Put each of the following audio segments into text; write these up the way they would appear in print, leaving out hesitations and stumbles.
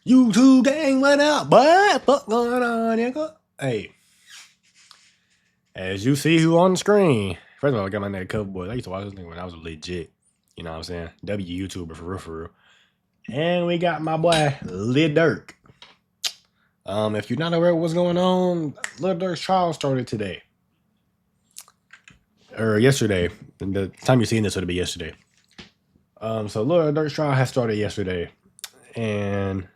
YouTube gang, what up, boy? What going on, nigga? Hey, as you see who on the screen. First of all, I got my nigga Cover Boy. I used to watch this nigga when I was legit. You know what I'm saying? YouTuber for real, for real. And we got my boy Lil Durk. If you're not aware of what's going on, Lil Durk's trial started today. Or yesterday. And the time you're seeing this would be yesterday. So Lil Durk's trial has started yesterday. And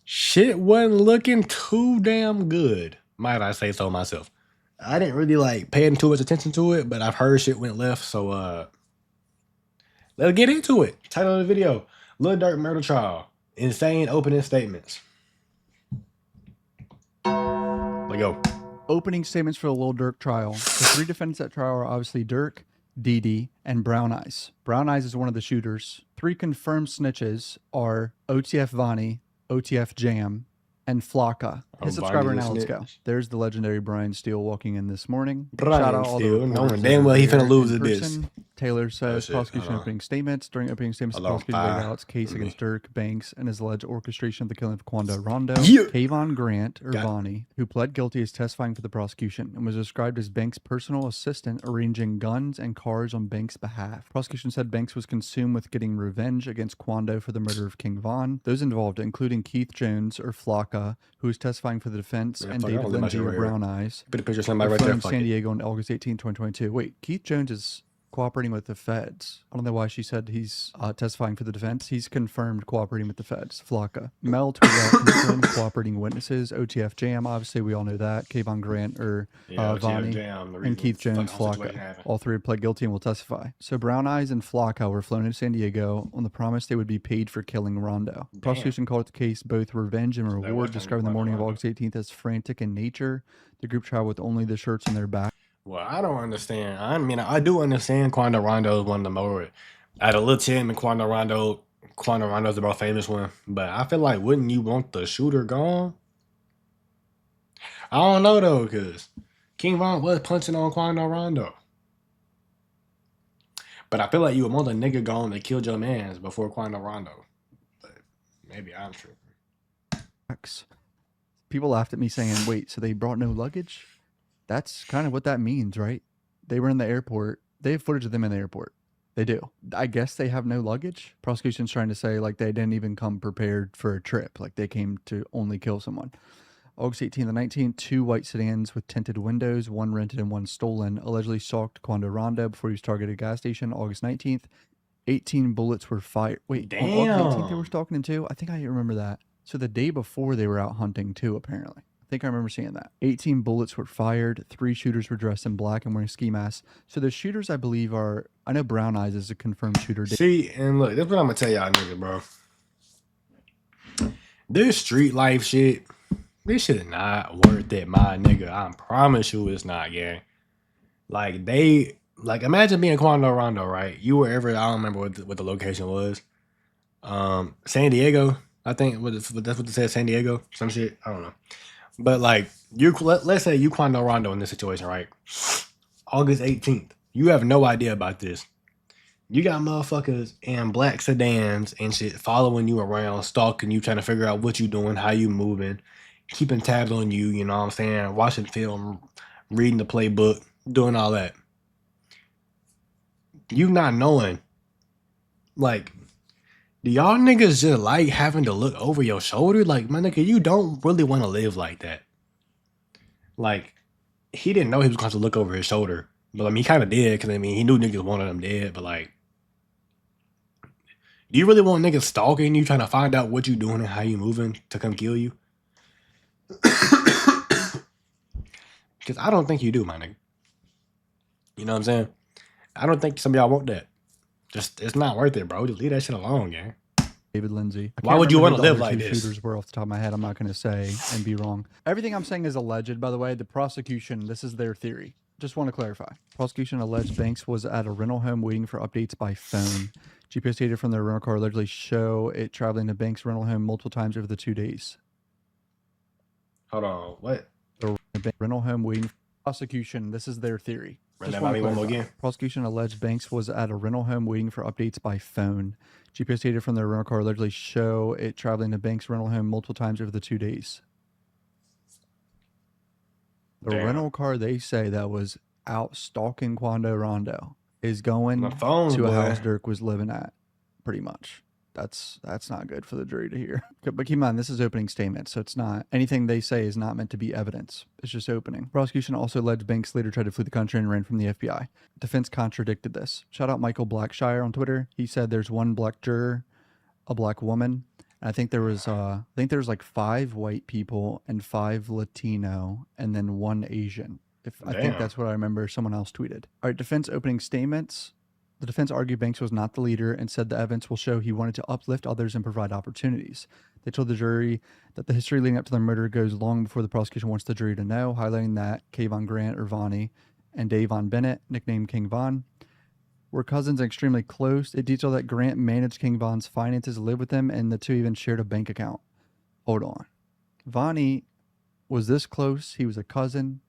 shit wasn't looking too damn good, might I say so myself. I didn't really like paying too much attention to it, but I've heard shit went left, so let's get into it. Title of the video: Lil Durk murder trial. Insane opening statements. Let go. Opening statements for the Lil Durk trial. The three defendants at trial are obviously Durk, Dee, and Brown Eyes. Brown Eyes is one of the shooters. Three confirmed snitches are OTF Vonnie, OTF Jam, and Flocka. His subscriber now, let's go. There's the legendary Brian Steele walking in this morning. Shout out all the knowing damn well he finna lose at this. Taylor says prosecution opening statements. During opening statements, the prosecution laid out its case against Durk, Banks, and his alleged orchestration of the killing of Quando Rondo. Kayvon Grant, or Vonnie, who pled guilty, is testifying for the prosecution and was described as Banks' personal assistant arranging guns and cars on Banks' behalf. Prosecution said Banks was consumed with getting revenge against Quando for the murder of King Von. Those involved, including Keith Jones, or Flocka, who is testifying for the defense, and David Lindsay, or Brown Eyes, from San Diego on August 18, 2022. Wait, Keith Jones is cooperating with the feds. I don't know why she said he's testifying for the defense. He's confirmed cooperating with the feds. Flocka. Mel tweeted out confirmed cooperating witnesses. OTF Jam, obviously we all know that. Kayvon Grant, or Vonnie, and Keith Jones, Flocka. All three have pled guilty and will testify. So Brown Eyes and Flocka were flown to San Diego on the promise they would be paid for killing Rondo. Prosecution called the case both revenge and reward, describing the morning of August 18th as frantic in nature. The group traveled with only the shirts on their back. Well, I don't understand. I mean, I do understand Quando Rondo is one of the more, out of Lil Tim and Quando Rondo's the more famous one. But I feel like, wouldn't you want the shooter gone? I don't know, though, because King Von was punching on Quando Rondo. But I feel like you would want the nigga gone that killed your mans before Quando Rondo. But maybe I'm tripping. People laughed at me saying, wait, so they brought no luggage? That's kind of what that means, right? They were in the airport. They have footage of them in the airport. They do. I guess they have no luggage. Prosecution's trying to say like they didn't even come prepared for a trip. Like they came to only kill someone. August 18th and 19th, two white sedans with tinted windows, one rented and one stolen, allegedly stalked Quando Rondo before he was targeted at a gas station. August 19th, 18 bullets were fired. Wait, on August 18th they were stalking him too? I think I remember that. So the day before they were out hunting too, apparently. I think I remember seeing that. 18 bullets were fired. 3 shooters were dressed in black and wearing ski masks. So the shooters, I believe, are... I know Brown Eyes is a confirmed shooter. See, and look, that's what I'm going to tell y'all niggas, bro. This street life shit, this shit is not worth it, my nigga. I promise you it's not, gang. Like, imagine being Quando Rondo, right? You were ever... I don't remember what the location was. San Diego, I think. That's what they said, San Diego. Some shit. I don't know. But like let's say you Quando Rondo in this situation, right? August 18th. You have no idea about this. You got motherfuckers in black sedans and shit following you around, stalking you, trying to figure out what you doing, how you moving, keeping tabs on you, you know what I'm saying? Watching film, reading the playbook, doing all that. You not knowing. Like, do y'all niggas just like having to look over your shoulder? Like, my nigga, you don't really want to live like that. Like, he didn't know he was going to look over his shoulder. But, I mean, he kind of did, because, I mean, he knew niggas wanted him dead. But, like, do you really want niggas stalking you, trying to find out what you doing and how you moving to come kill you? Because I don't think you do, my nigga. You know what I'm saying? I don't think some of y'all want that. Just, it's not worth it, bro. Just leave that shit alone, gang. David Lindsay. Why would you want to live like this? Shooters were off the top of my head. I'm not going to say and be wrong. Everything I'm saying is alleged, by the way. The prosecution, this is their theory. Just want to clarify. Prosecution alleged Banks was at a rental home waiting for updates by phone. GPS data from their rental car allegedly show it traveling to Banks' rental home multiple times over the 2 days. Hold on, what? The rental home waiting for prosecution, this is their theory. Run that by me one more again. Prosecution alleged Banks was at a rental home waiting for updates by phone. GPS data from their rental car allegedly show it traveling to Banks' rental home multiple times over the 2 days. The rental car they say that was out stalking Quando Rondo is going to a house Durk was living at, pretty much. That's not good for the jury to hear. But keep in mind, this is opening statement, so it's not anything they say is not meant to be evidence. It's just opening. Prosecution also alleged Banks later tried to flee the country and ran from the FBI. Defense contradicted this. Shout out Michael Blackshire on Twitter. He said there's one black juror, a black woman. And I think there was like 5 white people and 5 Latino and then 1 Asian. I think that's what I remember someone else tweeted. All right, defense opening statements. The defense argued Banks was not the leader and said the evidence will show he wanted to uplift others and provide opportunities. They told the jury that the history leading up to the murder goes long before the prosecution wants the jury to know, highlighting that Kayvon Grant, or Vonnie, and Davon Bennett, nicknamed King Von, were cousins and extremely close. It detailed that Grant managed King Von's finances, lived with him, and the two even shared a bank account. Hold on. Vonnie was this close. He was a cousin,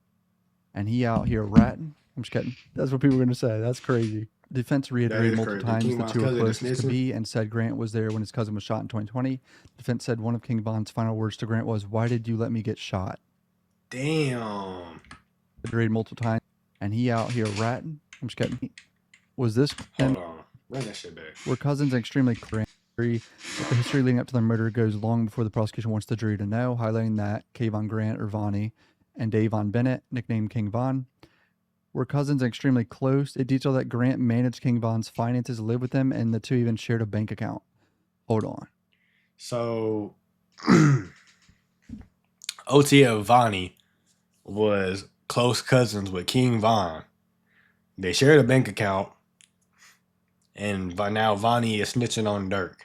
and he out here ratting. I'm just kidding. That's what people are going to say. That's crazy. Defense reiterated multiple times the two were close as could be and said Grant was there when his cousin was shot in 2020. Defense said one of King Von's final words to Grant was, "Why did you let me get shot?" Damn. Reiterated multiple times, and he out here ratting. I'm just kidding. Was this? Hold on. Run that shit back. Were cousins and extremely close. The history leading up to the murder goes long before the prosecution wants the jury to know, highlighting that Kayvon Grant, or Vonnie, and Davon Bennett, nicknamed King Von, were cousins and extremely close. It detailed that Grant managed King Von's finances, lived with him, and the two even shared a bank account. Hold on. So, OT of Vonnie was close cousins with King Von. They shared a bank account, and now Vonnie is snitching on Durk.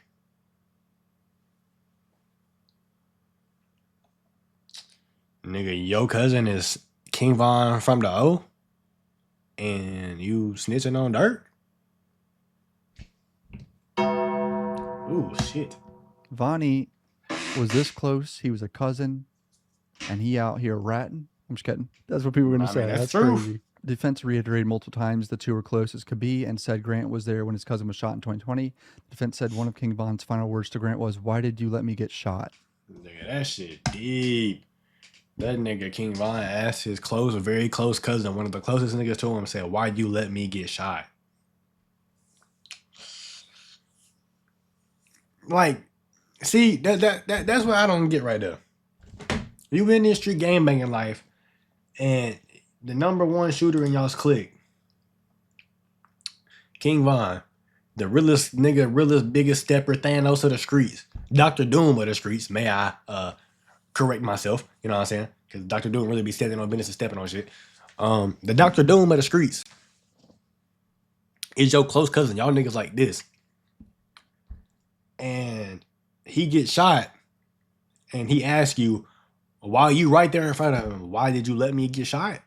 Nigga, your cousin is King Von from the O? And you snitching on Durk? Ooh, shit. Vonnie was this close. He was a cousin, and he out here ratting. I'm just kidding. That's what people are going to say. That's true. Crazy. Defense reiterated multiple times the two were close as could be and said Grant was there when his cousin was shot in 2020. Defense said one of King Von's final words to Grant was, "Why did you let me get shot?" Nigga, that shit deep. That nigga King Von asked his a very close cousin, one of the closest niggas to him, said, "Why'd you let me get shot?" Like, see, that's what I don't get right there. You been in this street game banging life, and the number one shooter in y'all's clique, King Von, the realest nigga, realest biggest stepper, Thanos of the streets, Dr. Doom of the streets, may I correct myself, you know what I'm saying? Because Dr. Doom really be stepping on business and stepping on shit. The Dr. Doom of the streets is your close cousin. Y'all niggas like this. And he gets shot, and he asks you, while you right there in front of him, "Why did you let me get shot?"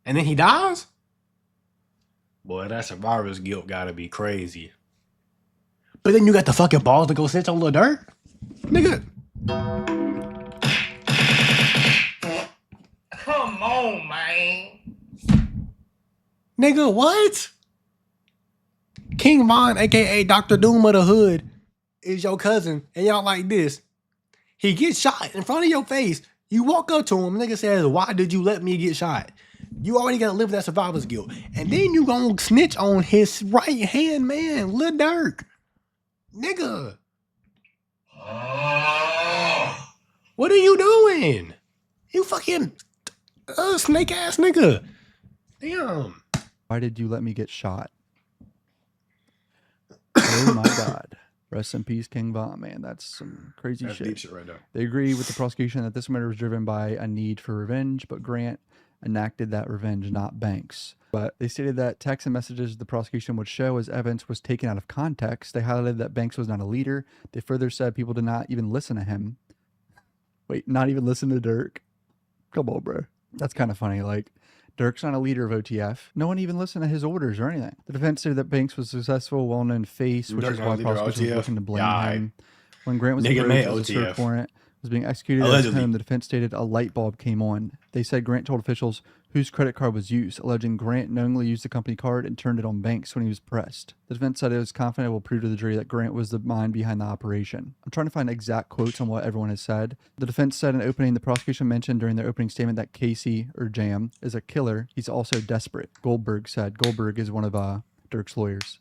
And then he dies? Boy, that survivor's guilt gotta be crazy. But then you got the fucking balls to go snitch on Lil Durk? Nigga. Come on, man. Nigga, what? King Von, aka Dr. Doom of the Hood, is your cousin, and y'all like this. He gets shot in front of your face. You walk up to him, nigga says, "Why did you let me get shot?" You already gotta live with that survivor's guilt. And then you gonna snitch on his right hand man, Lil Durk. Nigga. What are you doing? You fucking snake ass nigga. Damn. Why did you let me get shot? Oh my God. Rest in peace, King Von, man. That's some crazy shit. Deep shit right there. They agree with the prosecution that this murder was driven by a need for revenge, but Grant enacted that revenge, not Banks. But they stated that text and messages the prosecution would show as evidence was taken out of context. They highlighted that Banks was not a leader. They further said people did not even listen to him. Wait, not even listen to Durk? Come on, bro. That's kind of funny. Like, Durk's not a leader of OTF. No one even listened to his orders or anything. The defense said that Banks was a successful, well-known face, which is why prosecutors were looking to blame him. When Grant was approved as a search warrant, was being executed at his home. The defense stated a light bulb came on. They said Grant told officials whose credit card was used, alleging Grant knowingly used the company card and turned it on Banks when he was pressed. The defense said it was confident it will prove to the jury that Grant was the mind behind the operation. I'm trying to find exact quotes on what everyone has said. The defense said in opening, the prosecution mentioned during their opening statement that Casey, or Jam, is a killer. He's also desperate. Goldberg said. Goldberg is one of Durks' lawyers.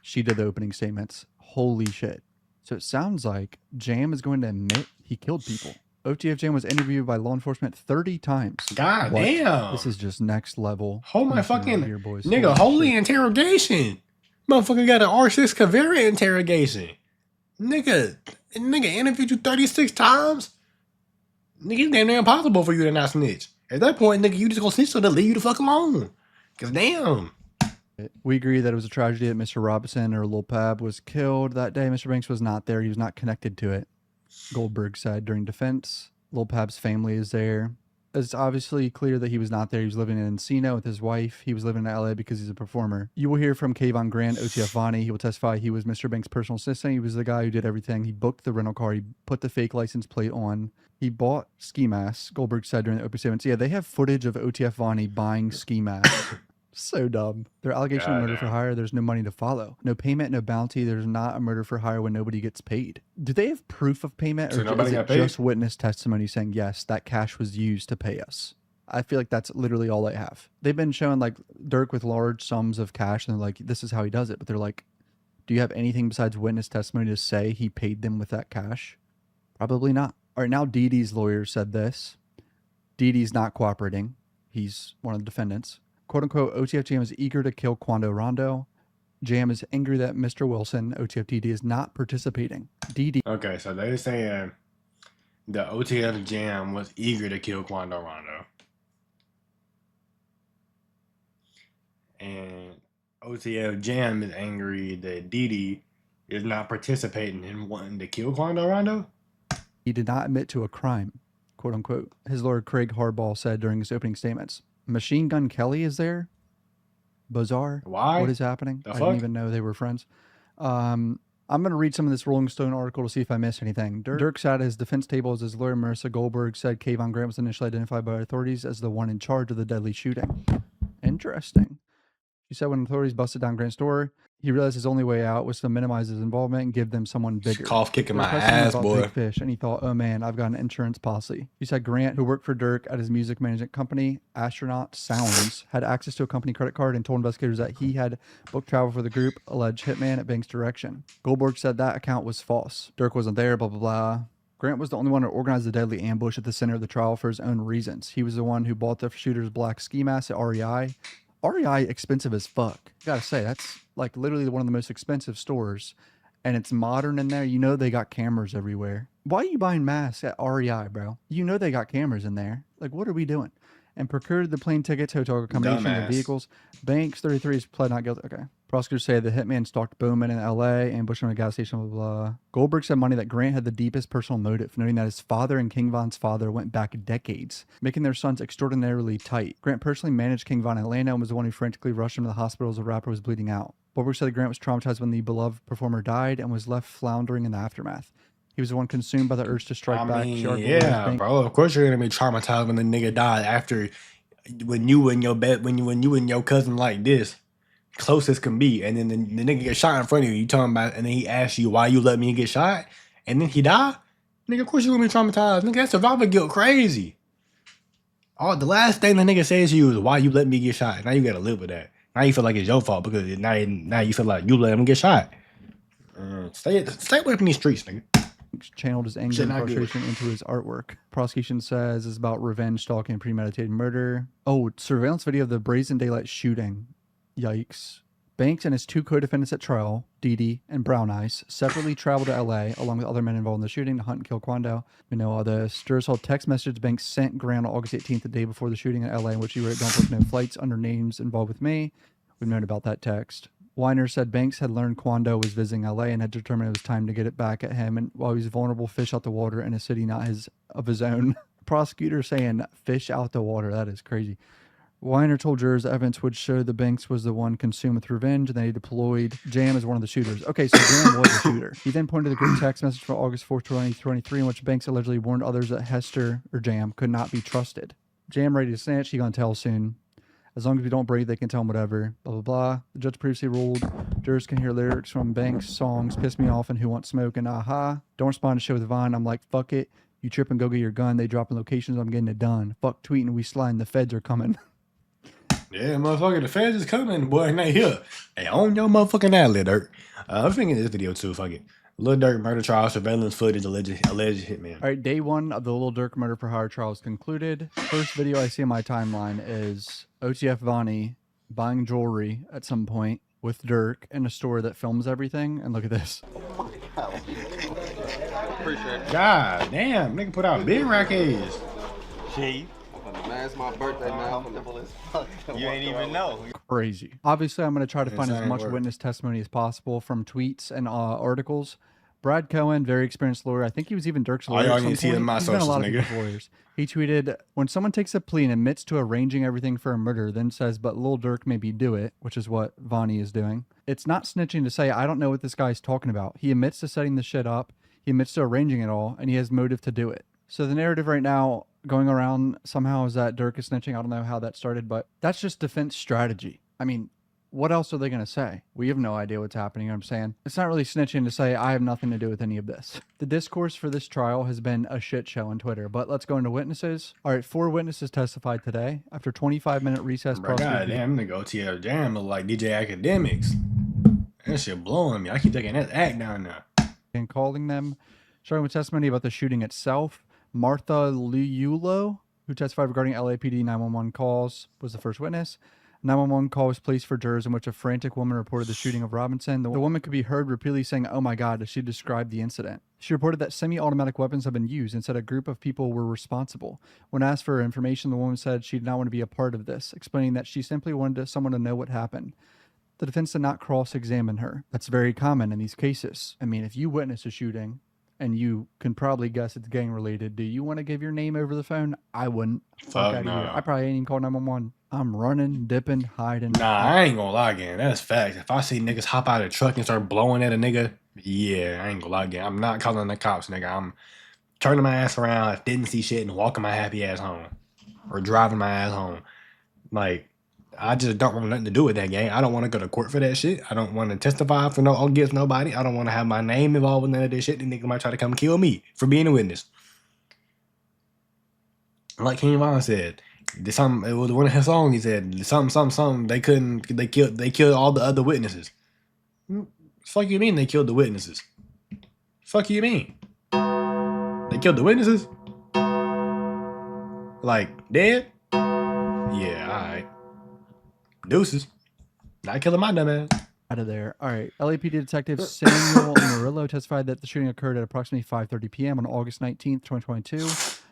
She did the opening statements. Holy shit. So it sounds like Jam is going to admit he killed people. OTF Jam was interviewed by law enforcement 30 times. God damn. This is just next level. Hold my fucking here, boys. Nigga, holy interrogation. Motherfucker got an R6 Cavera interrogation. Nigga interviewed you 36 times? Nigga, it's damn near impossible for you to not snitch. At that point, nigga, you just gonna snitch so they'll leave you the fuck alone. Cause damn. We agree that it was a tragedy that Mr. Robinson or Lil Pab was killed that day. Mr. Banks was not there. He was not connected to it. Goldberg said during defense. Lil Pab's family is there. It's obviously clear that he was not there. He was living in Encino with his wife. He was living in LA because he's a performer. You will hear from Kayvon Grant, OTF Vonnie. He will testify he was Mr. Banks' personal assistant. He was the guy who did everything. He booked the rental car. He put the fake license plate on. He bought ski masks, Goldberg said during the opening statements. Yeah, they have footage of OTF Vonnie buying ski masks. So dumb. Their allegation of murder for hire, there's no money to follow. No payment, no bounty. There's not a murder for hire when nobody gets paid. Do they have proof of payment, or is it just witness testimony saying, yes, that cash was used to pay us? I feel like that's literally all they have. They've been showing like Durk with large sums of cash, and they're like, this is how he does it. But they're like, do you have anything besides witness testimony to say he paid them with that cash? Probably not. All right, now Dee Dee's lawyer said this. Dee Dee's not cooperating. He's one of the defendants. Quote unquote, OTF Jam is eager to kill Quando Rondo. Jam is angry that Mr. Wilson, OTF DD, is not participating. DD. Okay, so they're saying the OTF Jam was eager to kill Quando Rondo. And OTF Jam is angry that DD is not participating in wanting to kill Quando Rondo. He did not admit to a crime, quote unquote. His lawyer Craig Harbaugh said during his opening statements. Machine Gun Kelly is there. Bizarre. Why? What is happening? The I fuck? didn't even know they were friends. I'm going to read some of this Rolling Stone article to see if I missed anything. Durks at his defense table as his lawyer Marissa Goldberg said Kayvon Grant was initially identified by authorities as the one in charge of the deadly shooting. Interesting. She said when authorities busted down Grant's door, he realized his only way out was to minimize his involvement and give them someone bigger. Cough kicking my ass, boy. Big fish, and he thought, oh man, I've got an insurance policy. She said Grant, who worked for Durk at his music management company, Astronaut Sounds, had access to a company credit card and told investigators that he had booked travel for the group, alleged hitman at Banks' direction. Goldberg said that account was false. Durk wasn't there, blah, blah, blah. Grant was the only one to organize the deadly ambush at the center of the trial for his own reasons. He was the one who bought the shooter's black ski mask at REI. REI expensive as fuck. Gotta say, that's like literally one of the most expensive stores. And it's modern in there. You know they got cameras everywhere. Why are you buying masks at REI, bro? You know they got cameras in there. Like, what are we doing? And procured the plane tickets, hotel accommodation, and vehicles. Banks, 33, is pled not guilty. Okay. Prosecutors say the hitman stalked Bowman in LA, ambushed him at a gas station, blah, blah, blah. Goldberg said Money that Grant had the deepest personal motive, noting that his father and King Von's father went back decades, making their sons extraordinarily tight. Grant personally managed King Von in Atlanta and was the one who frantically rushed him to the hospital as the rapper was bleeding out. Goldberg said that Grant was traumatized when the beloved performer died and was left floundering in the aftermath. He was the one consumed by the urge to strike back. Yeah, bro. Of course you're gonna be traumatized when the nigga died after when you and your cousin like this. Close as can be, and then the nigga get shot in front of you. You talking about, and then he asks you why you let me get shot, and then he die. Nigga, of course you gonna be traumatized. Nigga, that's survivor guilt, crazy. The last thing the nigga says to you is why you let me get shot. Now you gotta live with that. Now you feel like it's your fault because now you feel like you let him get shot. Stay away from these streets, nigga. Channeled his anger and frustration into his artwork. Prosecution says it's about revenge, stalking, and premeditated murder. Oh, surveillance video of the Brazen Daylight shooting. Yikes. Banks and his two co-defendants at trial, Dee Dee and Brown Eyes, separately traveled to LA along with other men involved in the shooting to hunt and kill Quando. We know all this. Durst text message Banks sent Grant on August 18th, the day before the shooting in LA, in which he wrote, "Don't book no flights under names involved with me." We've known about that text. Weiner said Banks had learned Quando was visiting LA and had determined it was time to get it back at him, and while he was vulnerable, fish out the water in a city not of his own. Prosecutor saying fish out the water. That is crazy. Weiner told jurors evidence would show the Banks was the one consumed with revenge, and they deployed Jam as one of the shooters. Okay, so Jam was a shooter. He then pointed to the group text message from August 4th, 2023, in which Banks allegedly warned others that Hester, or Jam, could not be trusted. Jam ready to snitch, he gonna tell soon. As long as we don't breathe, they can tell him whatever. Blah, blah, blah. The judge previously ruled jurors can hear lyrics from Banks' songs, Piss Me Off and Who Wants Smoke and Aha. Don't respond to shit with Vine. I'm like, fuck it. You trip and go get your gun. They dropping locations. I'm getting it done. Fuck tweeting. We sliding. The feds are coming. Yeah, motherfucker, the feds is coming, boy, and they here. Hey, on your motherfucking alley, Dirk. I'm thinking this video too, fuck it. Lil Durk murder trial, surveillance footage, alleged hitman. All right, day one of the Lil Durk murder for hire trial is concluded. First video I see on my timeline is OTF Vonnie buying jewelry at some point with Durk in a store that films everything. And look at this. God damn, nigga put out big rackets. Chief. Man, it's my birthday now. You ain't even know. Crazy. Obviously, I'm going to try to find as much work. witness testimony as possible from tweets and articles. Brad Cohen, very experienced lawyer. I think he was even Dirk's lawyer. y'all at some need to see it in point. my He's been a socials, lot of nigga. people's lawyers. He tweeted, when someone takes a plea and admits to arranging everything for a murder, then says, but Lil Durk maybe do it, which is what Vonnie is doing. It's not snitching to say, I don't know what this guy's talking about. He admits to setting the shit up. He admits to arranging it all, and he has motive to do it. So the narrative right now going around somehow is that Durk is snitching. I don't know how that started, but that's just defense strategy. I mean, what else are they going to say? We have no idea what's happening, you know what I'm saying? It's not really snitching to say, I have nothing to do with any of this. The discourse for this trial has been a shit show on Twitter, but let's go into witnesses. All right, 4 witnesses testified today. After 25-minute recess, Bro, goddamn, nigga OTF Jam look like DJ Academics. That shit blowing me. I keep taking that act down there. and calling them, starting with testimony about the shooting itself. Martha Liulo, who testified regarding LAPD 911 calls, was the first witness. 911 call was placed for jurors in which a frantic woman reported the shooting of Robinson. The woman could be heard repeatedly saying, oh my God, as she described the incident. She reported that semi-automatic weapons have been used and said a group of people were responsible. When asked for information, the woman said she did not want to be a part of this, explaining that she simply wanted someone to know what happened. The defense did not cross-examine her. That's very common in these cases. I mean, if you witness a shooting and you can probably guess it's gang related, do you want to give your name over the phone? I wouldn't. Fuck no. I probably ain't even called 911. I'm running, dipping, hiding. Nah, I ain't gonna lie, gang. That's facts. If I see niggas hop out of the truck and start blowing at a nigga, yeah, I ain't gonna lie, gang. I'm not calling the cops, nigga. I'm turning my ass around, didn't see shit, and walking my happy ass home. Or driving my ass home. Like, I just don't want nothing to do with that, gang. I don't want to go to court for that shit. I don't want to testify for against nobody. I don't want to have my name involved with none of this shit. The nigga might try to come kill me for being a witness. Like King Von said, it was one of his songs. He said something. They killed all the other witnesses. Fuck you mean they killed the witnesses? Fuck you mean they killed the witnesses? Like dead? Yeah, all right. Deuces. Not killing my dumb ass. Out of there. All right. LAPD detective Samuel Murillo testified that the shooting occurred at approximately 5:30 p.m. on August 19th, 2022.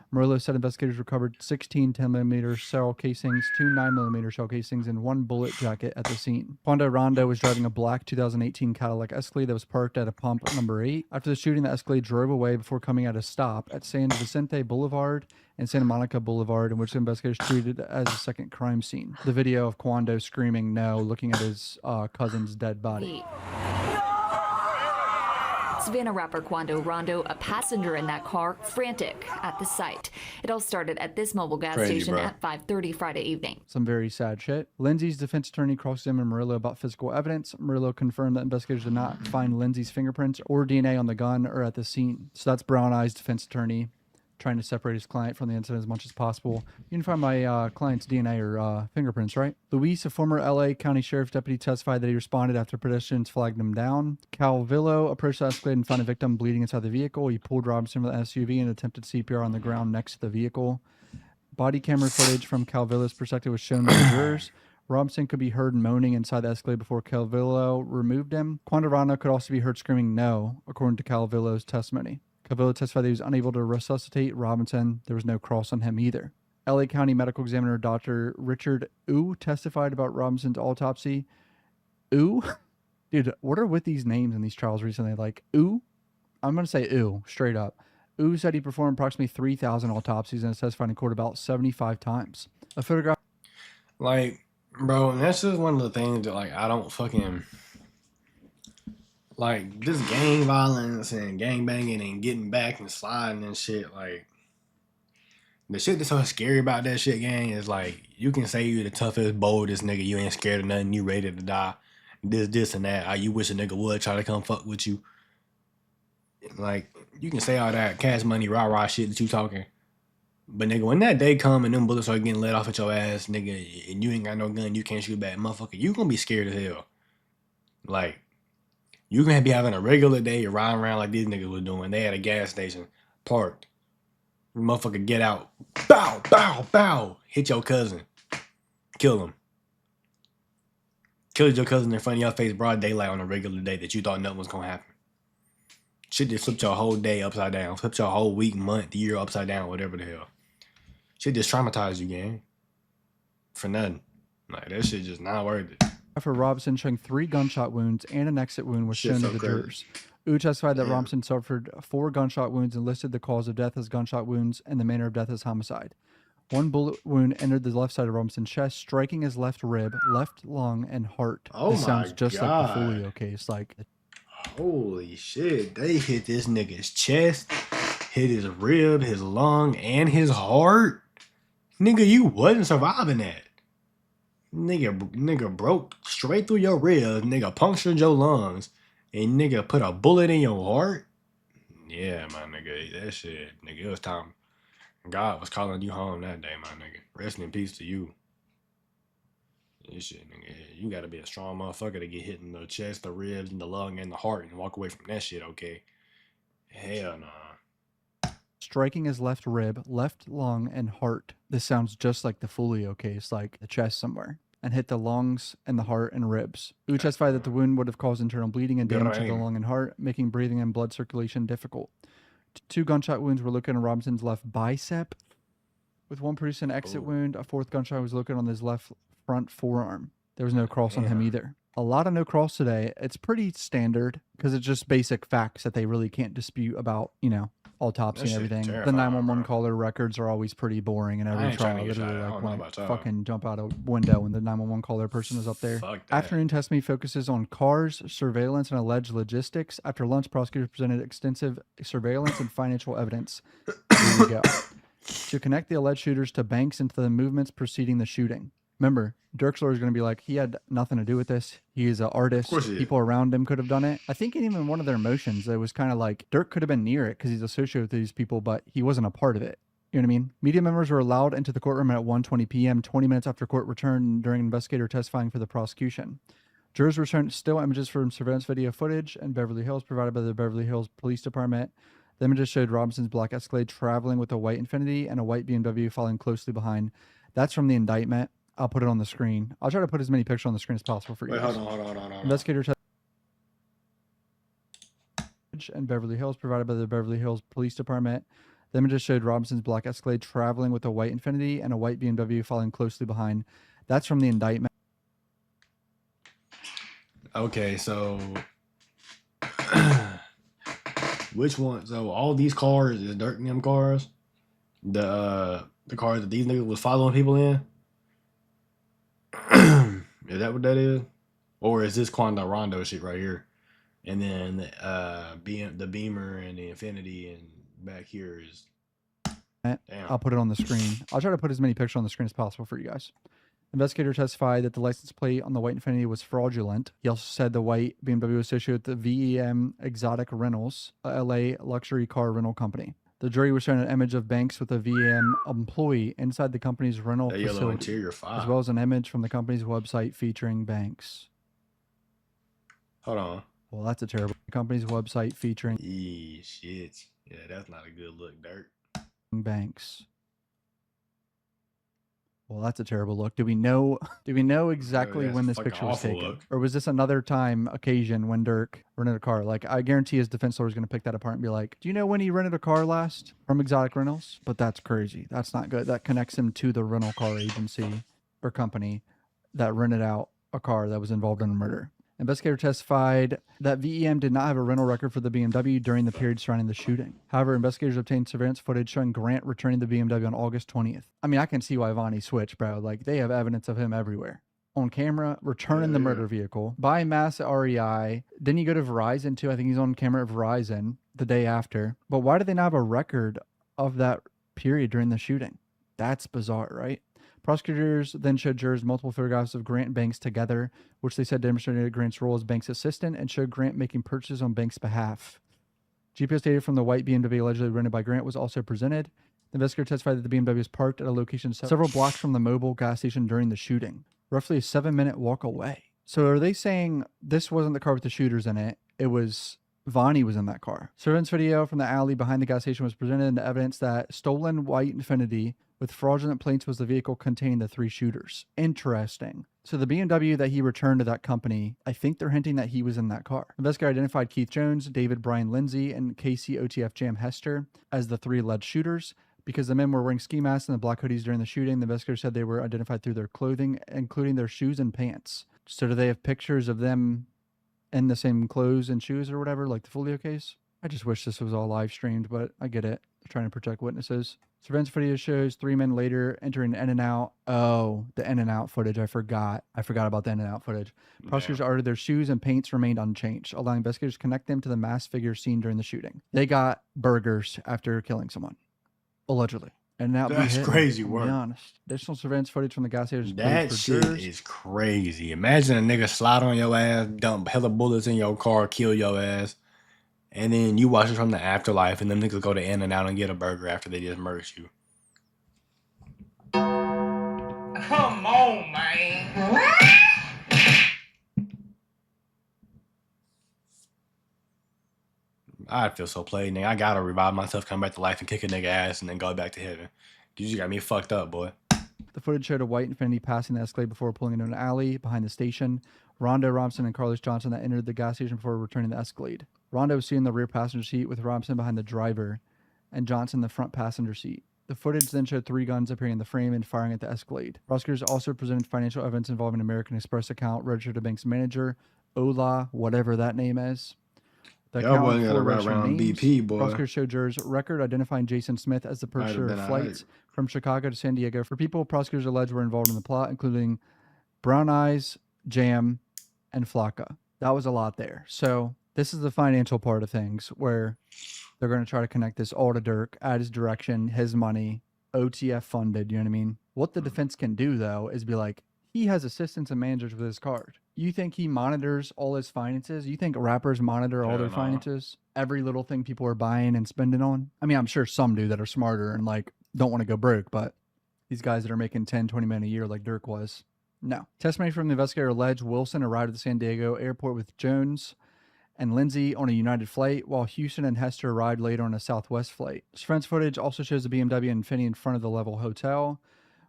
Murillo said investigators recovered 16 10mm shell casings, 2 9mm shell casings, and 1 bullet jacket at the scene. Quando Rondo was driving a black 2018 Cadillac Escalade that was parked at a pump number 8. After the shooting, the Escalade drove away before coming at a stop at San Vicente Boulevard and Santa Monica Boulevard, in which the investigators treated as a second crime scene. The video of Quando screaming no, looking at his cousin's dead body. Savannah rapper Quando Rondo, a passenger in that car, frantic at the site. It all started at this mobile gas station at 5:30 Friday evening. Some very sad shit. Lindsay's defense attorney cross-examined Murillo about physical evidence. Murillo confirmed that investigators did not find Lindsay's fingerprints or DNA on the gun or at the scene. So that's Brown Eye's defense attorney trying to separate his client from the incident as much as possible. You can find my client's DNA or fingerprints, right? Luis, a former LA County Sheriff's deputy, testified that he responded after pedestrians flagged him down. Calvillo approached the Escalade and found a victim bleeding inside the vehicle. He pulled Robinson from the SUV and attempted CPR on the ground next to the vehicle. Body camera footage from Calvillo's perspective was shown to the jurors. Robinson could be heard moaning inside the Escalade before Calvillo removed him. Quando Rondo could also be heard screaming no, according to Calvillo's testimony. Calvillo testified that he was unable to resuscitate Robinson. There was no cross on him either. LA County Medical Examiner Dr. Richard Wu testified about Robinson's autopsy. Wu? Dude, what are with these names in these trials recently? Like, Wu? I'm going to say Wu, straight up. Wu said he performed approximately 3,000 autopsies and has testified in court about 75 times. A photograph. Like, bro, that's just one of the things that like I don't fucking like this gang violence and gang banging and getting back and sliding and shit. Like the shit that's so scary about that shit, gang, is like you can say you the toughest, boldest nigga, you ain't scared of nothing, you ready to die. This and that. You wish a nigga would try to come fuck with you. Like you can say all that cash money, rah shit that you talking. But nigga, when that day come and them bullets are getting let off at your ass, nigga, and you ain't got no gun, you can't shoot back, motherfucker, you gonna be scared as hell. Like, you gonna be having a regular day riding around like these niggas was doing. They had a gas station, parked. Motherfucker get out. Bow, bow, bow. Hit your cousin. Kill him. Killed your cousin in front of your face, broad daylight on a regular day that you thought nothing was gonna happen. Shit just flipped your whole day upside down. Flipped your whole week, month, year upside down, whatever the hell. Shit just traumatized you, gang. For nothing. Like, that shit just not worth it. For Robinson showing 3 gunshot wounds and an exit wound was shown to the jurors. Ooh testified that Robinson suffered 4 gunshot wounds and listed the cause of death as gunshot wounds and the manner of death as homicide. 1 bullet wound entered the left side of Robinson's chest, striking his left rib, left lung, and heart. Oh this sounds just God. like the Folio case. Like, holy shit. They hit this nigga's chest, hit his rib, his lung, and his heart. Nigga, you wasn't surviving that. Nigga broke straight through your ribs. Nigga punctured your lungs. And nigga put a bullet in your heart. Yeah, my nigga. That shit. Nigga, it was time. God was calling you home that day, my nigga. Rest in peace to you. This shit, nigga. You gotta be a strong motherfucker to get hit in the chest, the ribs, and the lung, and the heart and walk away from that shit, okay? Hell nah. Striking his left rib, left lung, and heart. This sounds just like the Folio case, like the chest somewhere, and hit the lungs and the heart and ribs. Ooh testified that the wound would have caused internal bleeding and damage to the lung and heart, making breathing and blood circulation difficult. 2 gunshot wounds were located on Robinson's left bicep, with 1 producing an exit wound. A 4th gunshot was located on his left front forearm. There was no cross on him either. A lot of no cross today. It's pretty standard because it's just basic facts that they really can't dispute about, you know, autopsy and everything. The 911 caller records are always pretty boring in every trial. Literally, like when I fucking jump out a window when the 911 caller person is up there. Afternoon testimony focuses on cars, surveillance, and alleged logistics. After lunch, prosecutors presented extensive surveillance and financial evidence. Here we go. To connect the alleged shooters to Banks and to the movements preceding the shooting. Remember, Durks lawyer is going to be like, he had nothing to do with this. He is an artist. People around him could have done it. I think in even one of their motions, it was kind of like Durk could have been near it because he's associated with these people, but he wasn't a part of it. You know what I mean? Media members were allowed into the courtroom at 1:20 p.m., 20 minutes after court returned during an investigator testifying for the prosecution. Jurors returned still images from surveillance video footage in Beverly Hills provided by the Beverly Hills Police Department. The images showed Robinson's black Escalade traveling with a white Infiniti and a white BMW following closely behind. That's from the indictment. I'll put it on the screen. I'll try to put as many pictures on the screen as possible for you. Wait, hold on. Investigator in Beverly Hills provided by the Beverly Hills Police Department. The images showed Robinson's black Escalade traveling with a white Infiniti and a white BMW following closely behind. That's from the indictment. Okay, so which one? So all these cars is Durk and them cars? The cars that these niggas was following people in? Is that what that is? Or is this Quando Rondo shit right here? And then the Beamer and the Infinity and back here is... Damn. I'll put it on the screen. I'll try to put as many pictures on the screen as possible for you guys. Investigator testified that the license plate on the white Infiniti was fraudulent. He also said the white BMW was associated with the VEM Exotic Rentals, a LA luxury car rental company. The jury was shown an image of Banks with a VM employee inside the company's rental facility, as well as an image from the company's website featuring Banks. Hold on. Well, that's a terrible company's website featuring shit. Yeah, that's not a good look, Dirt. Banks. Well, that's a terrible look. Do we know exactly when this picture was taken? Or was this another occasion when Durk rented a car? Like, I guarantee his defense lawyer is going to pick that apart and be like, do you know when he rented a car last from Exotic Rentals? But that's crazy. That's not good. That connects him to the rental car agency or company that rented out a car that was involved in a murder. Investigator testified that VEM did not have a rental record for the BMW during the period surrounding the shooting. However, investigators obtained surveillance footage showing Grant returning the BMW on August 20th. I mean, I can see why Vonnie switched, bro. Like, they have evidence of him everywhere. On camera, returning the murder vehicle, buying masks at REI. Then you go to Verizon too. I think he's on camera at Verizon the day after. But why do they not have a record of that period during the shooting? That's bizarre, right? Prosecutors then showed jurors multiple photographs of Grant and Banks together, which they said demonstrated Grant's role as Banks' assistant and showed Grant making purchases on Banks' behalf. GPS data from the white BMW allegedly rented by Grant was also presented. The investigator testified that the BMW was parked at a location several blocks from the mobile gas station during the shooting, roughly a 7-minute walk away. So are they saying this wasn't the car with the shooters in it? It was Vonnie was in that car. Surveillance video from the alley behind the gas station was presented into evidence that stolen white Infiniti with fraudulent plates was the vehicle containing the 3 shooters. Interesting. So the BMW that he returned to that company, I think they're hinting that he was in that car. Investigator identified Keith Jones, David Brian Lindsay, and Casey OTF Jam Hester as the 3 alleged shooters. Because the men were wearing ski masks and the black hoodies during the shooting, the investigator said they were identified through their clothing, including their shoes and pants. So do they have pictures of them in the same clothes and shoes or whatever, like the Folio case? I just wish this was all live streamed, but I get it. They're trying to protect witnesses. Surveillance video shows 3 men later entering In-N-Out. Oh, the In-N-Out footage. I forgot about the In-N-Out footage. Prosecutors ordered their shoes and paints remained unchanged, allowing investigators to connect them to the masked figure seen during the shooting. They got burgers after killing someone. Allegedly. And now that's crazy work. To be honest. Additional surveillance footage from the gas station. That shit is crazy. Imagine a nigga slide on your ass, dump hella bullets in your car, kill your ass, and then you watch it from the afterlife, and them niggas go to In-N-Out and get a burger after they just murdered you. Come on, man. I'd feel so played, nigga. I gotta revive myself, come back to life, and kick a nigga ass, and then go back to heaven. You just got me fucked up, boy. The footage showed a white Infiniti passing the Escalade before pulling into an alley behind the station. Rondo Robinson and Carlos Johnson that entered the gas station before returning the Escalade. Rondo was seen in the rear passenger seat with Robinson behind the driver and Johnson in the front passenger seat. The footage then showed 3 guns appearing in the frame and firing at the Escalade. Prosecutors also presented financial evidence involving an American Express account registered to bank's manager, Ola, whatever that name is. Y'all wasn't gonna run around BP, boy. Prosecutors showed jurors record identifying Jason Smith as the purchaser of flights from Chicago to San Diego for people prosecutors alleged were involved in the plot, including Brown Eyes, Jam, and Flocka. That was a lot there. So this is the financial part of things where they're going to try to connect this all to Dirk, at his direction, his money, OTF funded, you know what I mean? What the defense can do, though, is be like, he has assistants and managers with his card. You think he monitors all his finances? You think rappers monitor all their finances? Every little thing people are buying and spending on? I mean, I'm sure some do that are smarter and like don't want to go broke, but these guys that are making 10, 20 million a year like Dirk was, no. Testimony from the investigator alleged Wilson arrived at the San Diego airport with Jones and Lindsay on a United flight, while Houston and Hester arrived later on a Southwest flight. Surveillance footage also shows the BMW and Infiniti in front of the Level Hotel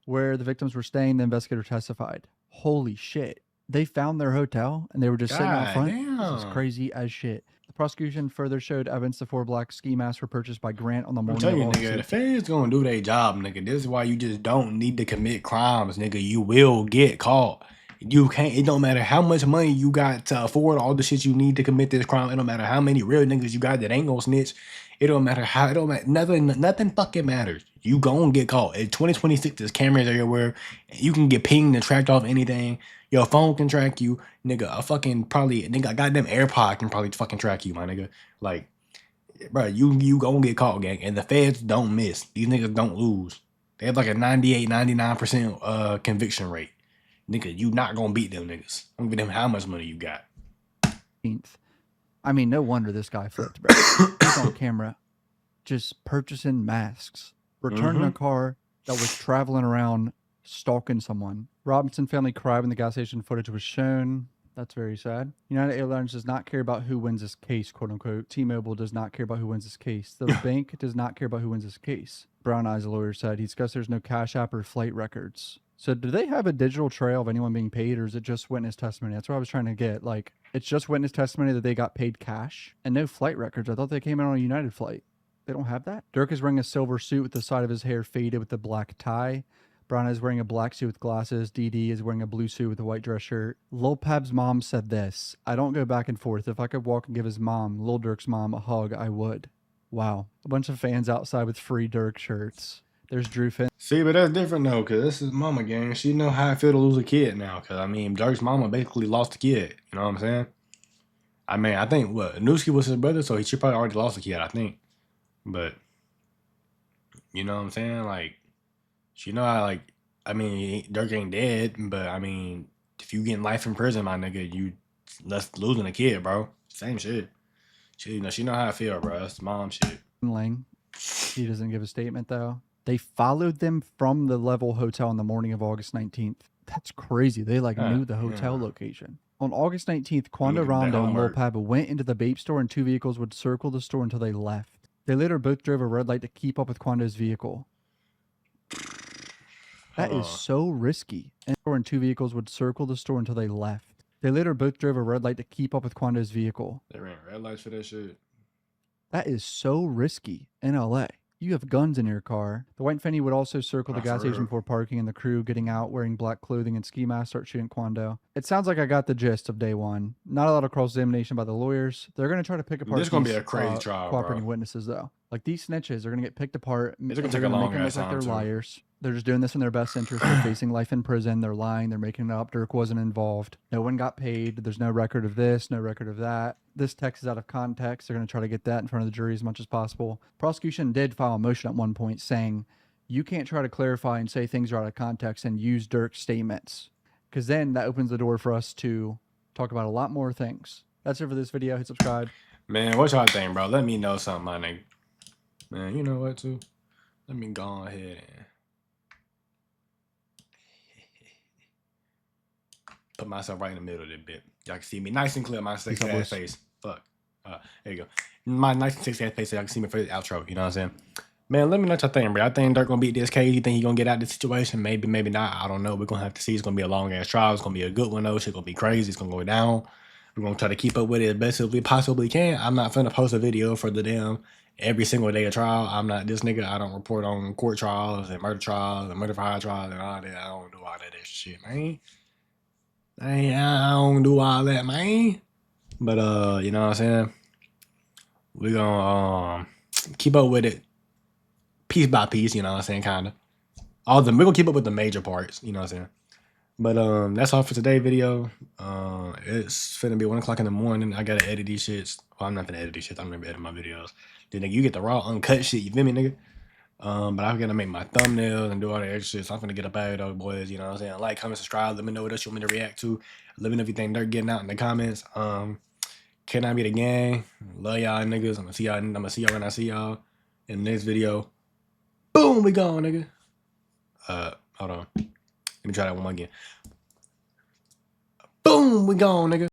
where the victims were staying, the investigator testified. Holy shit. They found their hotel and they were just sitting out front? Damn. This is crazy as shit. The prosecution further showed evidence the 4 black ski masks were purchased by Grant on the morning of August. Nigga, the feds gonna do their job, nigga. This is why you just don't need to commit crimes, nigga. You will get caught. You can't, it don't matter how much money you got to afford all the shit you need to commit this crime. It don't matter how many real niggas you got that ain't gonna snitch. It don't matter how, it don't matter, nothing fucking matters. You gon' get caught. In 2026, there's cameras everywhere. You can get pinged and tracked off anything. Your phone can track you. Nigga, a goddamn AirPod can probably fucking track you, my nigga. Like, bro, you gon' get caught, gang. And the feds don't miss. These niggas don't lose. They have like a 98, 99% conviction rate. Nigga, you not gonna beat them niggas. I'm gonna give them how much money you got. I mean, no wonder this guy flipped, bro. He's on camera just purchasing masks, returning a car that was traveling around stalking someone. Robinson family cried when the gas station footage was shown. That's very sad. United Airlines does not care about who wins this case, quote unquote. T-Mobile does not care about who wins this case. The bank does not care about who wins this case. Brown Eyes lawyer said. He discussed there's no Cash App or flight records. So do they have a digital trail of anyone being paid, or is it just witness testimony? That's what I was trying to get. Like, it's just witness testimony that they got paid cash and no flight records. I thought they came in on a United flight. They don't have that? Dirk is wearing a silver suit with the side of his hair faded with a black tie. Brianna is wearing a black suit with glasses. DD is wearing a blue suit with a white dress shirt. Lil Pab's mom said this: I don't go back and forth. If I could walk and give his mom, Lil Durk's mom, a hug, I would. Wow. A bunch of fans outside with free Durk shirts. There's Drew Finn. See, but that's different though, because this is mama gang. She know how it feel to lose a kid now. Because, I mean, Durk's mama basically lost a kid. You know what I'm saying? I mean, I think, Newski was his brother, so she probably already lost a kid, I think. But, you know what I'm saying? Like, she know how, like, I mean, Durk ain't dead, but, I mean, if you getting life in prison, my nigga, you losing a kid, bro. Same shit. She know how I feel, bro. That's mom shit. Lang. He doesn't give a statement, though. They followed them from the Level Hotel on the morning of August 19th. That's crazy. They, knew the hotel location. On August 19th, Quando Rondo and Lil Pab went into the vape store, and two vehicles would circle the store until they left. They later both drove a red light to keep up with Quando's vehicle. That is so risky. And two vehicles would circle the store until they left. They later both drove a red light to keep up with Quando's vehicle. They ran red lights for that shit. That is so risky in LA. You have guns in your car. The white Fenny would also circle the gas station before parking, and the crew getting out wearing black clothing and ski masks start shooting Quando. It sounds like I got the gist of day one. Not a lot of cross-examination by the lawyers. They're going to try to pick apart This is going to be a crazy trial, cooperating bro. witnesses, though. Like, these snitches are going to get picked apart. It's going to take a long ass time, they're too. liars. They're just doing this in their best interest. They're facing life in prison. They're lying. They're making it up. Durk wasn't involved. No one got paid. There's no record of this, no record of that. This text is out of context. They're going to try to get that in front of the jury as much as possible. Prosecution did file a motion at one point saying, you can't try to clarify and say things are out of context and use Durk's statements, because then that opens the door for us to talk about a lot more things. That's it for this video. Hit subscribe. Man, what y'all think, bro? Let me know something, my nigga. Man, you know what, too? Let me go ahead and put myself right in the middle of this bit. Y'all can see me nice and clear, my sexy ass face. Fuck. There you go. My nice and sexy ass face so y'all can see me for the outro. You know what I'm saying? Man, let me know what y'all think, bro. I think Durk gonna beat this case. You think he gonna get out of this situation? Maybe, maybe not. I don't know. We're gonna have to see. It's gonna be a long ass trial. It's gonna be a good one though. Shit gonna be crazy. It's gonna go down. We're gonna try to keep up with it as best as we possibly can. I'm not finna post a video for the damn every single day of trial. I'm not this nigga. I don't report on court trials and murder trials and murder for hire trials and all that. I don't do all that extra shit, man. I don't do all that, man. But you know what I'm saying? We're gonna keep up with it piece by piece, you know what I'm saying, kinda. We're gonna keep up with the major parts, you know what I'm saying. But that's all for today's video. It's finna be 1 o'clock in the morning. I gotta edit these shits. Well, I'm not finna edit these shits. I'm gonna edit my videos. Then nigga, you get the raw, uncut shit. You feel me, nigga? But I'm gonna make my thumbnails and do all that extra shit. So I'm finna get up out of those boys. You know what I'm saying? Like, comment, subscribe. Let me know what else you want me to react to. Let me know if you think they're getting out in the comments. Can I be the gang? Love y'all niggas. I'm gonna see y'all when I see y'all in the next video. Boom, we gone, nigga. Hold on. Let me try that one more again. Boom, we gone, nigga.